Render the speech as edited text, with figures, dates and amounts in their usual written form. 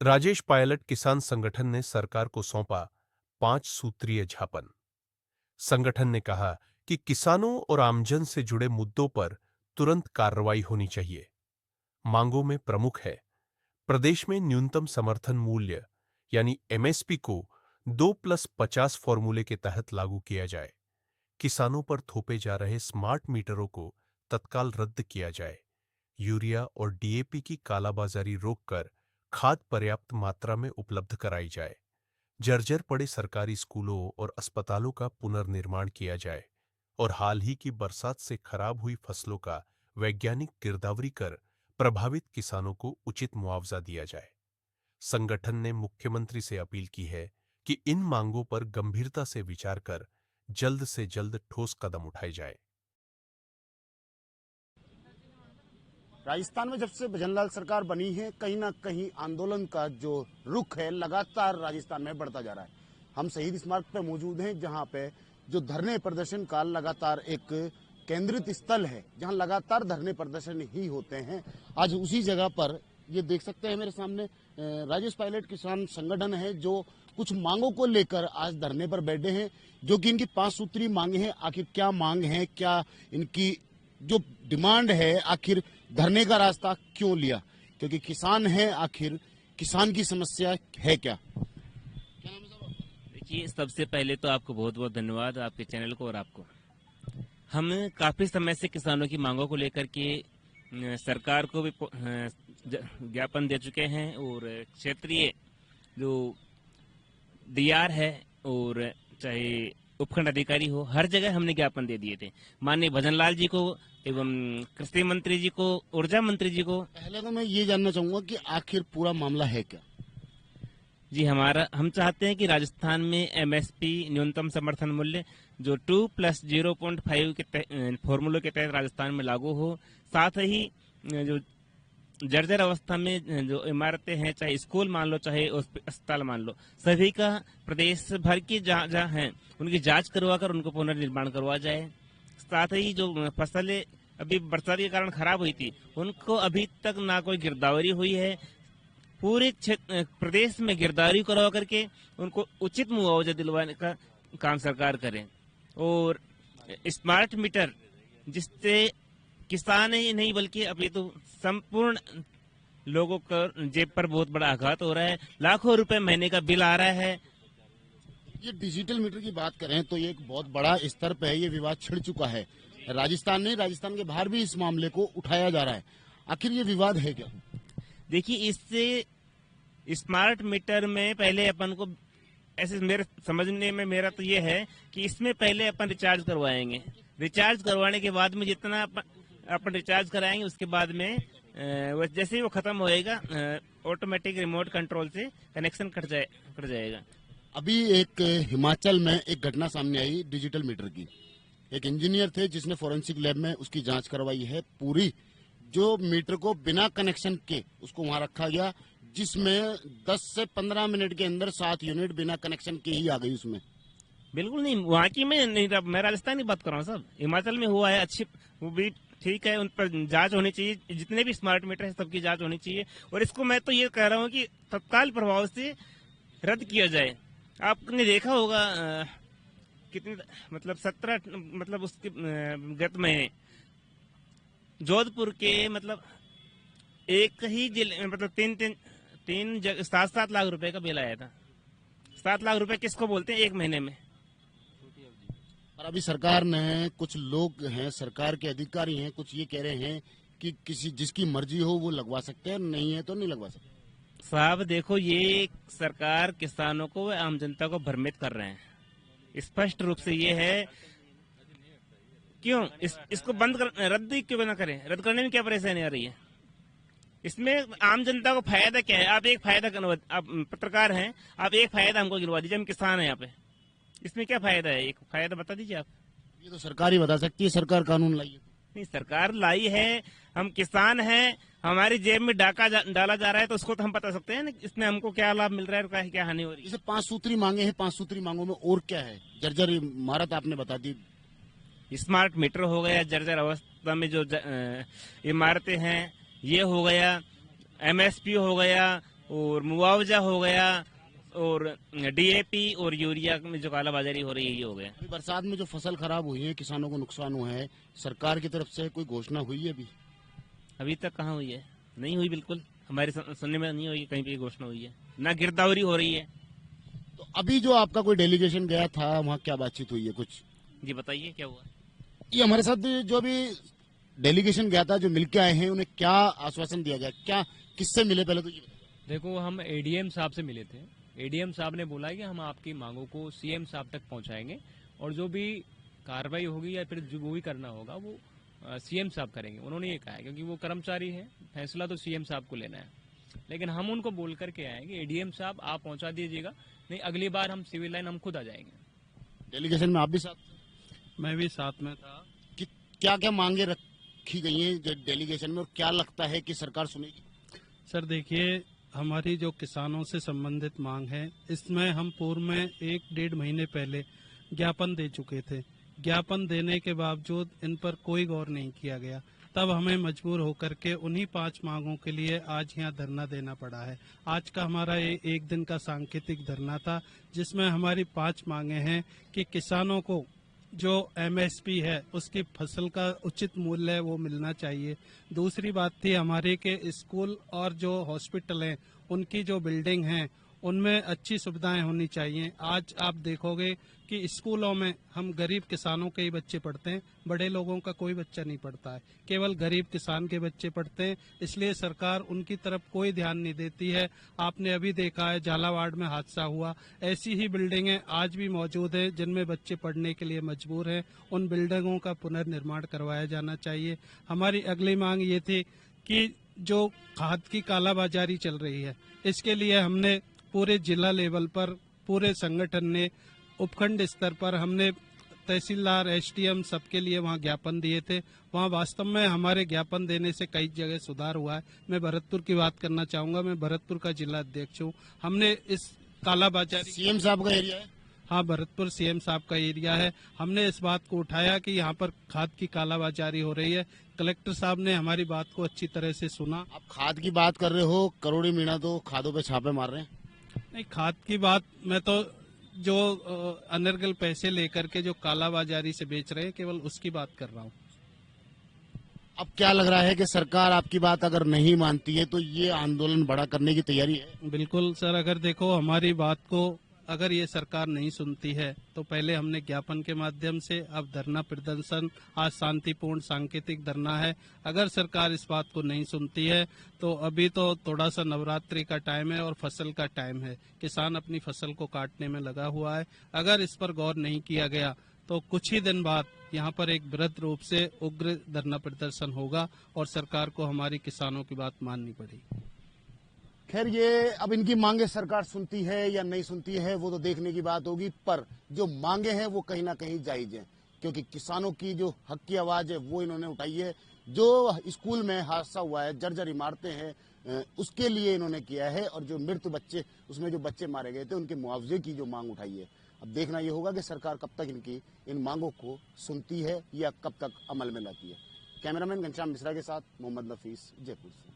राजेश पायलट किसान संगठन ने सरकार को सौंपा 5 सूत्रीय ज्ञापन। संगठन ने कहा कि किसानों और आमजन से जुड़े मुद्दों पर तुरंत कार्रवाई होनी चाहिए। मांगों में प्रमुख है प्रदेश में न्यूनतम समर्थन मूल्य यानी एमएसपी को 2+50 फॉर्मूले के तहत लागू किया जाए। किसानों पर थोपे जा रहे स्मार्ट मीटरों को तत्काल रद्द किया जाए। यूरिया और डीएपी की कालाबाजारी रोककर खाद पर्याप्त मात्रा में उपलब्ध कराई जाए। जर्जर पड़े सरकारी स्कूलों और अस्पतालों का पुनर्निर्माण किया जाए और हाल ही की बरसात से खराब हुई फसलों का वैज्ञानिक गिरदावरी कर प्रभावित किसानों को उचित मुआवजा दिया जाए। संगठन ने मुख्यमंत्री से अपील की है कि इन मांगों पर गंभीरता से विचार कर जल्द से जल्द ठोस कदम उठाए जाए। राजस्थान में जब से भजनलाल सरकार बनी है, कहीं ना कहीं आंदोलन का जो रुख है लगातार राजस्थान में बढ़ता जा रहा है। हम शहीद स्मारक पर मौजूद हैं, जहां पे जो धरने प्रदर्शन का लगातार एक केंद्रित स्थल है, जहां लगातार धरने प्रदर्शन ही होते हैं। आज उसी जगह पर ये देख सकते हैं मेरे सामने राजेश पायलट किसान संगठन है, जो कुछ मांगों को लेकर आज धरने पर बैठे हैं, जो कि इनकी 5 सूत्री मांगे हैं। आखिर क्या मांग है, क्या इनकी जो डिमांड है, आखिर धरने का रास्ता क्यों लिया? क्योंकि किसान है, आखिर किसान की समस्या है क्या? देखिए, सबसे पहले तो आपको बहुत बहुत धन्यवाद, आपके चैनल को और आपको। हम काफी समय से किसानों की मांगों को लेकर के सरकार को भी ज्ञापन दे चुके हैं, और क्षेत्रीय जो डीआर है और चाहे उपखंड अधिकारी हो, हर जगह हमने ज्ञापन दे दिए थे। माननीय भजनलाल जी को एवं कृषि मंत्री जी को, ऊर्जा मंत्री जी को। पहले तो मैं ये जानना चाहूंगा कि आखिर पूरा मामला है क्या? जी, हम चाहते हैं कि राजस्थान में एमएसपी न्यूनतम समर्थन मूल्य जो 2+0.5 के फॉर्मूले के तहत राजस्थान में लागू हो। साथ ही जो जर्जर अवस्था में जो इमारतें हैं, चाहे स्कूल मान लो, चाहे अस्पताल मान लो, सभी का प्रदेश भर की जहाँ हैं उनकी जांच करवा कर उनको पुनर्निर्माण करवा जाए। साथ ही जो फसलें अभी बरसात के कारण खराब हुई थी, उनको अभी तक ना कोई गिरदावरी हुई है। पूरे प्रदेश में गिरदावरी करवा करके उनको उचित मुआवजा दिलवाने का काम सरकार करे। और स्मार्ट मीटर, जिससे किसान ही नहीं बल्कि अभी तो संपूर्ण लोगों का जेब पर बहुत बड़ा आघात हो रहा है। लाखों रुपए महीने का बिल आ रहा है। ये डिजिटल मीटर की बात करें तो ये एक बहुत बड़ा स्तर पे है, ये विवाद छिड़ चुका है। राजस्थान नहीं, राजस्थान के बाहर भी इस मामले को उठाया जा रहा है। आखिर ये विवाद है क्या? देखिए, इससे स्मार्ट मीटर में पहले अपन को, ऐसे मेरे समझने में मेरा तो ये है कि इसमें पहले अपन रिचार्ज करवाएंगे। रिचार्ज करवाने के बाद में जितना अपन रिचार्ज कराएंगे, उसके बाद में जैसे ही वो खत्म होएगा, ऑटोमेटिक रिमोट कंट्रोल से कनेक्शन कट जाएगा। अभी एक हिमाचल में एक घटना सामने आई डिजिटल मीटर की। एक इंजीनियर थे जिसने फोरेंसिक लैब में उसकी जांच करवाई है पूरी। जो मीटर को बिना कनेक्शन के उसको वहां रखा गया, जिसमें 10 से 15 मिनट के अंदर 7 यूनिट बिना कनेक्शन के ही आ गई उसमें। बिल्कुल नहीं, वहाँ की मैं राजस्थान की बात कर रहा हूँ। सब हिमाचल में हुआ है, अच्छी, वो भी ठीक है। उन पर जांच होनी चाहिए, जितने भी स्मार्ट मीटर है सबकी जांच होनी चाहिए। और इसको मैं तो ये कह रहा हूँ कि तत्काल प्रभाव से रद्द किया जाए। आपने देखा होगा कितने, मतलब 17, मतलब उसके गत महीने जोधपुर के, मतलब एक ही जिले, मतलब 7 लाख रुपए का बिल आया था। 7 लाख रुपए किसको बोलते हैं एक महीने में? और अभी सरकार ने, कुछ लोग हैं सरकार के अधिकारी हैं, कुछ ये कह रहे हैं कि किसी जिसकी मर्जी हो वो लगवा सकते हैं, नहीं है तो नहीं लगवा सकते। साहब देखो, ये सरकार किसानों को, आम जनता को भ्रमित कर रहे हैं। स्पष्ट रूप से ये है। क्यों इसको रद्द क्यों ना करें? रद्द करने में क्या परेशानी आ रही है? इसमें आम जनता को फायदा क्या है? आप एक फायदा, आप पत्रकार हैं, आप एक फायदा हमको गिनवा दीजिए, हम किसान हैं यहाँ पे। इसमें क्या फायदा है? एक फायदा बता दीजिए आप। ये तो सरकार ही बता सकती है, सरकार कानून लाई है। नहीं, सरकार लाई है, हम किसान हैं, हमारी जेब में डाका डाला जा रहा है, तो उसको तो हम बता सकते हैं ना, इसमें हमको क्या लाभ मिल रहा है और क्या हानि हो रही है। जैसे 5 सूत्री मांगे हैं, 5 सूत्री मांगों में और क्या है? जर्जर इमारत आपने बता दी, स्मार्ट मीटर हो गया, जर्जर अवस्था में जो इमारतें हैं ये हो गया, एमएसपी हो गया, और मुआवजा हो गया, और डीएपी और यूरिया में जो कालाबाजारी हो रही है ये हो गया। अभी बरसात में जो फसल खराब हुई है, किसानों को नुकसान हुआ है, सरकार की तरफ से कोई घोषणा हुई है अभी? अभी तक कहाँ हुई है? नहीं हुई, बिल्कुल हमारे सुनने में नहीं हुई, कहीं पे घोषणा हुई है ना, गिरदावरी हो रही है। तो अभी जो आपका कोई डेलीगेशन गया था, वहाँ क्या बातचीत हुई है कुछ? जी बताइए क्या हुआ। ये हमारे साथ जो भी डेलीगेशन गया था, जो मिलके आए हैं, उन्हें क्या आश्वासन दिया गया, क्या किससे मिले, पहले तो ये बताइए। देखो, हम एडीएम साहब से मिले थे। एडीएम साहब ने बोला है कि हम आपकी मांगों को सीएम साहब तक पहुंचाएंगे और जो भी कार्रवाई होगी या फिर जो भी करना होगा वो सीएम साहब करेंगे। उन्होंने ये कहा है क्योंकि वो कर्मचारी हैं, फैसला तो सीएम साहब को लेना है। लेकिन हम उनको बोल करके आएंगे, एडीएम साहब आप पहुंचा दीजिएगा, नहीं अगली बार हम सिविल लाइन हम खुद आ जाएंगे। डेलीगेशन में आप भी साथ थे? मैं भी साथ में था। कि क्या क्या मांगे रखी गई हैं डेलीगेशन में, और क्या लगता है कि सरकार सुनेगी? सर देखिए, हमारी जो किसानों से संबंधित मांग है, इसमें हम पूर्व में 1-1.5 महीने पहले ज्ञापन दे चुके थे। ज्ञापन देने के बावजूद इन पर कोई गौर नहीं किया गया। तब हमें मजबूर होकर के उन्हीं 5 मांगों के लिए आज यहाँ धरना देना पड़ा है। आज का हमारा ये 1 दिन का सांकेतिक धरना था, जिसमें हमारी 5 मांगे हैं कि किसानों को जो एमएसपी है उसकी फसल का उचित मूल्य है वो मिलना चाहिए। दूसरी बात थी हमारे के स्कूल और जो हॉस्पिटल हैं उनकी जो बिल्डिंग हैं उनमें अच्छी सुविधाएं होनी चाहिए। आज आप देखोगे कि स्कूलों में हम गरीब किसानों के ही बच्चे पढ़ते हैं, बड़े लोगों का कोई बच्चा नहीं पढ़ता है, केवल गरीब किसान के बच्चे पढ़ते हैं। इसलिए सरकार उनकी तरफ कोई ध्यान नहीं देती है। आपने अभी देखा है झालावाड़ में हादसा हुआ, ऐसी ही बिल्डिंगें आज भी मौजूद हैं जिनमें बच्चे पढ़ने के लिए मजबूर हैं। उन बिल्डिंगों का पुनर्निर्माण करवाया जाना चाहिए। हमारी अगली मांग ये थी कि जो खाद की कालाबाजारी चल रही है, इसके लिए हमने पूरे जिला लेवल पर पूरे संगठन ने उपखंड स्तर पर हमने तहसीलदार, एसडीएम सबके लिए वहाँ ज्ञापन दिए थे। वहाँ वास्तव में हमारे ज्ञापन देने से कई जगह सुधार हुआ है। मैं भरतपुर की बात करना चाहूंगा, मैं भरतपुर का जिला अध्यक्ष हूँ। हमने इस कालाबाजारी, सीएम साहब का एरिया है? हाँ, भरतपुर सीएम साहब का एरिया है। हमने इस बात को उठाया कि यहाँ पर खाद की कालाबाजारी हो रही है। कलेक्टर साहब ने हमारी बात को अच्छी तरह से सुना। आप खाद की बात कर रहे हो, करोड़ी मीणा तो खादों पे छापे मार रहे हैं। नहीं, खाद की बात मैं तो जो अनर्गल पैसे लेकर के जो कालाबाजारी से बेच रहे हैं केवल उसकी बात कर रहा हूँ। अब क्या लग रहा है कि सरकार आपकी बात अगर नहीं मानती है तो ये आंदोलन बड़ा करने की तैयारी है? बिल्कुल सर, अगर देखो हमारी बात को अगर ये सरकार नहीं सुनती है तो पहले हमने ज्ञापन के माध्यम से, अब धरना प्रदर्शन, आज शांतिपूर्ण सांकेतिक धरना है। अगर सरकार इस बात को नहीं सुनती है तो अभी तो थोड़ा सा नवरात्रि का टाइम है और फसल का टाइम है, किसान अपनी फसल को काटने में लगा हुआ है। अगर इस पर गौर नहीं किया गया तो कुछ ही दिन बाद यहाँ पर एक बृहद रूप से उग्र धरना प्रदर्शन होगा और सरकार को हमारी किसानों की बात माननी पड़ेगी। खैर, ये अब इनकी मांगे सरकार सुनती है या नहीं सुनती है वो तो देखने की बात होगी, पर जो मांगे हैं वो कहीं ना कहीं जायज हैं, क्योंकि किसानों की जो हक की आवाज है वो इन्होंने उठाई है। जो स्कूल में हादसा हुआ है, जर्जर इमारतें हैं, उसके लिए इन्होंने किया है, और जो मृत बच्चे, उसमें जो बच्चे मारे गए थे उनके मुआवजे की जो मांग उठाई है। अब देखना ये होगा कि सरकार कब तक इनकी इन मांगों को सुनती है या कब तक अमल में लाती है। कैमरामैन घनश्याम मिश्रा के साथ मोहम्मद नफीस, जयपुर से।